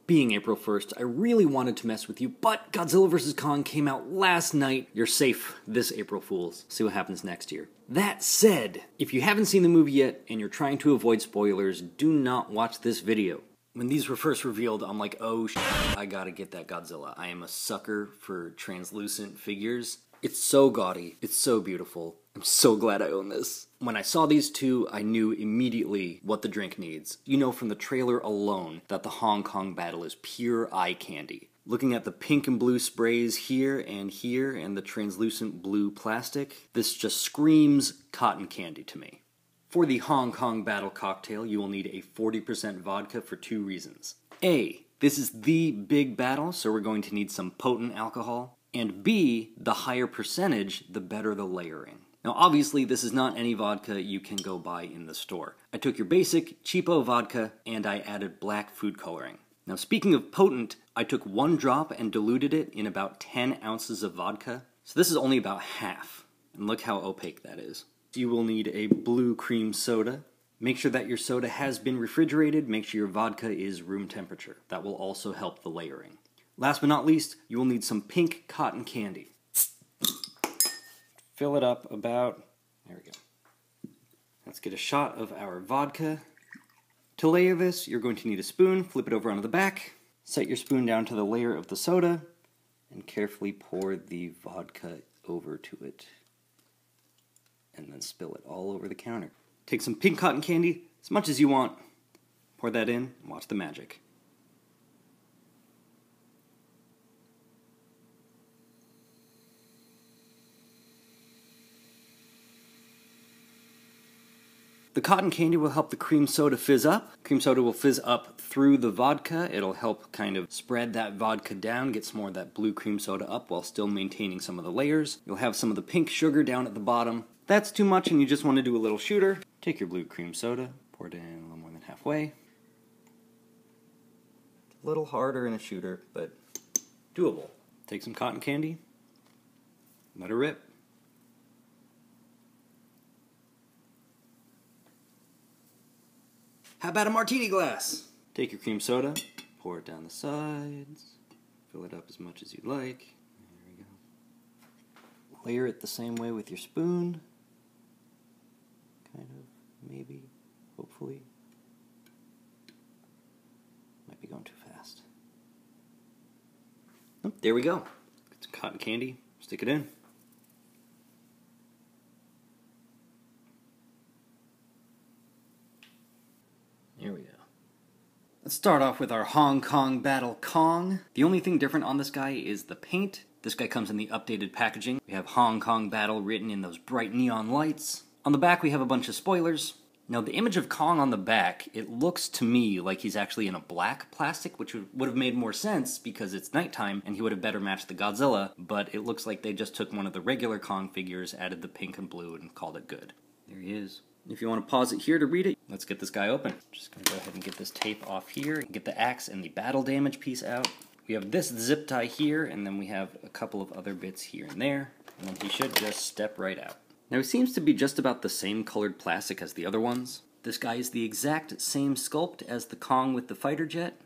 Being April 1st, I really wanted to mess with you, but Godzilla vs. Kong came out last night. You're safe this April Fools. See what happens next year. That said, if you haven't seen the movie yet and you're trying to avoid spoilers, do not watch this video. When these were first revealed, I'm like, oh shit, I gotta get that Godzilla. I am a sucker for translucent figures. It's so gaudy, it's so beautiful. I'm so glad I own this. When I saw these two, I knew immediately what the drink needs. You know from the trailer alone that the Hong Kong battle is pure eye candy. Looking at the pink and blue sprays here, and the translucent blue plastic, this just screams cotton candy to me. For the Hong Kong battle cocktail, you will need a 40% vodka for two reasons. A, this is the big battle, so we're going to need some potent alcohol. And B, the higher percentage, the better the layering. Now obviously this is not any vodka you can go buy in the store. I took your basic, cheapo vodka and I added black food coloring. Now speaking of potent, I took 1 drop and diluted it in about 10 ounces of vodka. So this is only about half. And look how opaque that is. You will need a blue cream soda. Make sure that your soda has been refrigerated. Make sure your vodka is room temperature. That will also help the layering. Last but not least, you will need some pink cotton candy. Fill it up about, there we go. Let's get a shot of our vodka. To layer this, you're going to need a spoon, flip it over onto the back, set your spoon down to the layer of the soda, and carefully pour the vodka over to it. And then spill it all over the counter. Take some pink cotton candy, as much as you want, pour that in, and watch the magic. The cotton candy will help the cream soda fizz up. Cream soda will fizz up through the vodka. It'll help kind of spread that vodka down, get some more of that blue cream soda up while still maintaining some of the layers. You'll have some of the pink sugar down at the bottom. If that's too much and you just want to do a little shooter, take your blue cream soda, pour it in a little more than halfway. A little harder in a shooter, but doable. Take some cotton candy, let it rip. How about a martini glass? Take your cream soda, pour it down the sides, fill it up as much as you'd like. There we go. Layer it the same way with your spoon. Kind of, maybe, hopefully. Might be going too fast. Oh, there we go. Get some cotton candy, stick it in. Here we go. Let's start off with our Hong Kong Battle Kong. The only thing different on this guy is the paint. This guy comes in the updated packaging. We have Hong Kong Battle written in those bright neon lights. On the back we have a bunch of spoilers. Now the image of Kong on the back, it looks to me like he's actually in a black plastic, which would have made more sense because it's nighttime and he would have better matched the Godzilla, but it looks like they just took one of the regular Kong figures, added the pink and blue, and called it good. There he is. If you want to pause it here to read it, let's get this guy open. Just going to go ahead and get this tape off here, get the axe and the battle damage piece out. We have this zip tie here, and then we have a couple of other bits here and there, and then he should just step right out. Now he seems to be just about the same colored plastic as the other ones. This guy is the exact same sculpt as the Kong with the fighter jet,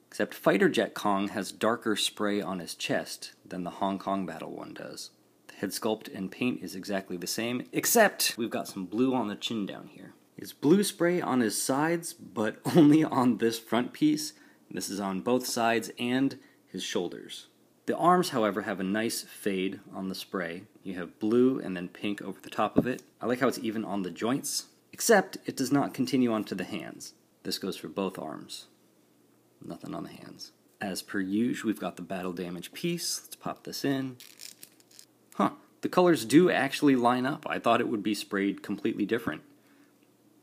except fighter jet Kong has darker spray on his chest than the Hong Kong Battle one does. Head sculpt and paint is exactly the same, except we've got some blue on the chin down here. It's blue spray on his sides, but only on this front piece. This is on both sides and his shoulders. The arms, however, have a nice fade on the spray. You have blue and then pink over the top of it. I like how it's even on the joints, except it does not continue onto the hands. This goes for both arms. Nothing on the hands. As per usual, we've got the battle damage piece. Let's pop this in. Huh, the colors do actually line up. I thought it would be sprayed completely different.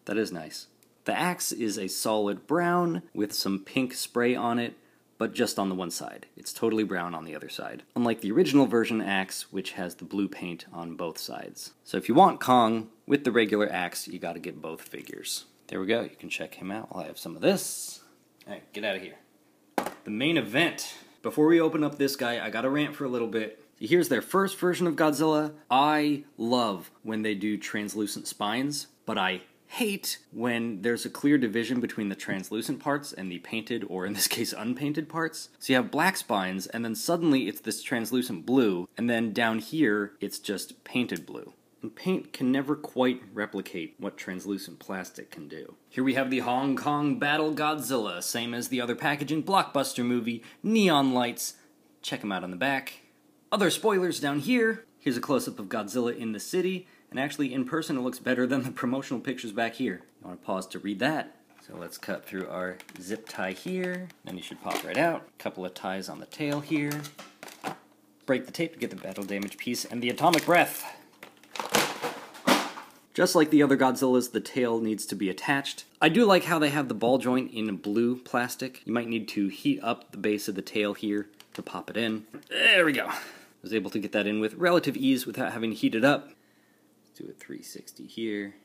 That is nice. The axe is a solid brown with some pink spray on it, but just on the one side. It's totally brown on the other side. Unlike the original version axe, which has the blue paint on both sides. So if you want Kong with the regular axe, you gotta get both figures. There we go, you can check him out while I have some of this. Alright, get out of here. The main event. Before we open up this guy, I gotta rant for a little bit. Here's their first version of Godzilla. I love when they do translucent spines, but I hate when there's a clear division between the translucent parts and the painted, or in this case, unpainted parts. So you have black spines, and then suddenly it's this translucent blue, and then down here, it's just painted blue. And paint can never quite replicate what translucent plastic can do. Here we have the Hong Kong Battle Godzilla, same as the other packaging, blockbuster movie, neon lights. Check them out on the back. Other spoilers down here. Here's a close-up of Godzilla in the city. And actually, in person, it looks better than the promotional pictures back here. You want to pause to read that? So let's cut through our zip tie here. Then you should pop right out. A couple of ties on the tail here. Break the tape to get the battle damage piece and the atomic breath. Just like the other Godzillas, the tail needs to be attached. I do like how they have the ball joint in blue plastic. You might need to heat up the base of the tail here to pop it in. There we go. I was able to get that in with relative ease without having to heat it up. Do a 360 here.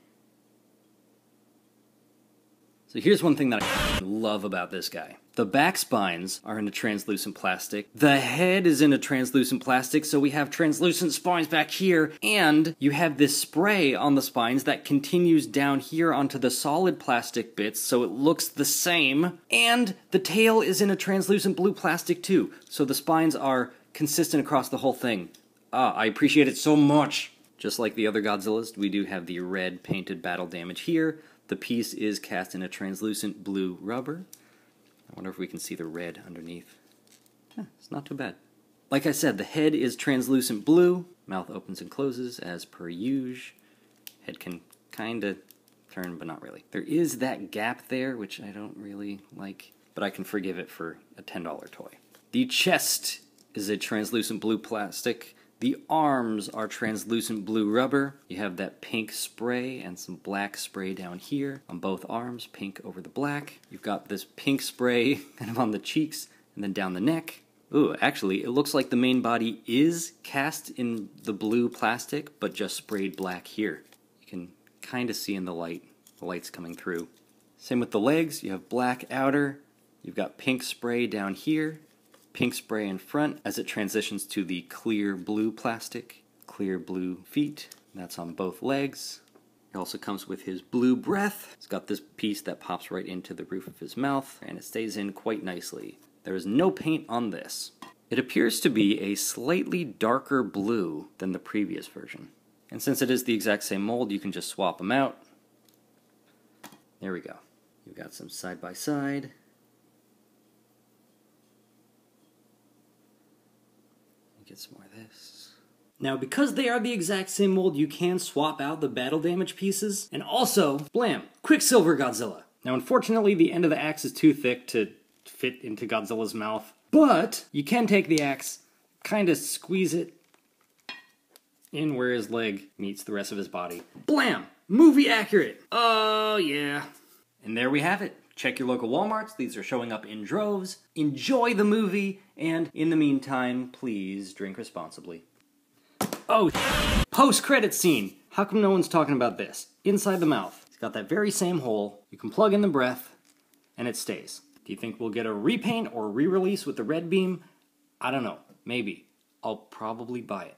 So here's one thing that I love about this guy. The back spines are in a translucent plastic. The head is in a translucent plastic, so we have translucent spines back here, and you have this spray on the spines that continues down here onto the solid plastic bits, so it looks the same. And the tail is in a translucent blue plastic too, so the spines are consistent across the whole thing. I appreciate it so much. Just like the other Godzillas, we do have the red painted battle damage here. The piece is cast in a translucent blue rubber. I wonder if we can see the red underneath. It's not too bad. Like I said, the head is translucent blue. Mouth opens and closes as per usual. Head can kinda turn, but not really. There is that gap there, which I don't really like, but I can forgive it for a $10 toy. The chest is a translucent blue plastic. The arms are translucent blue rubber. You have that pink spray and some black spray down here on both arms, pink over the black. You've got this pink spray kind of on the cheeks and then down the neck. Ooh, actually, it looks like the main body is cast in the blue plastic, but just sprayed black here. You can kind of see in the light's coming through. Same with the legs, you have black outer. You've got pink spray down here. Pink spray in front as it transitions to the clear blue plastic, clear blue feet. That's on both legs. It also comes with his blue breath. It's got this piece that pops right into the roof of his mouth, and it stays in quite nicely. There is no paint on this. It appears to be a slightly darker blue than the previous version. And since it is the exact same mold, you can just swap them out. There we go. You've got some side by side. Get some more of this. Now, because they are the exact same mold, you can swap out the battle damage pieces. And also, blam, Quicksilver Godzilla. Now, unfortunately, the end of the axe is too thick to fit into Godzilla's mouth. But you can take the axe, kind of squeeze it in where his leg meets the rest of his body. Blam! Movie accurate! Oh, yeah. And there we have it. Check your local Walmarts. These are showing up in droves. Enjoy the movie, and in the meantime, please drink responsibly. Oh, post-credit scene. How come no one's talking about this? Inside the mouth. It's got that very same hole. You can plug in the breath, and it stays. Do you think we'll get a repaint or re-release with the red beam? I don't know. Maybe. I'll probably buy it.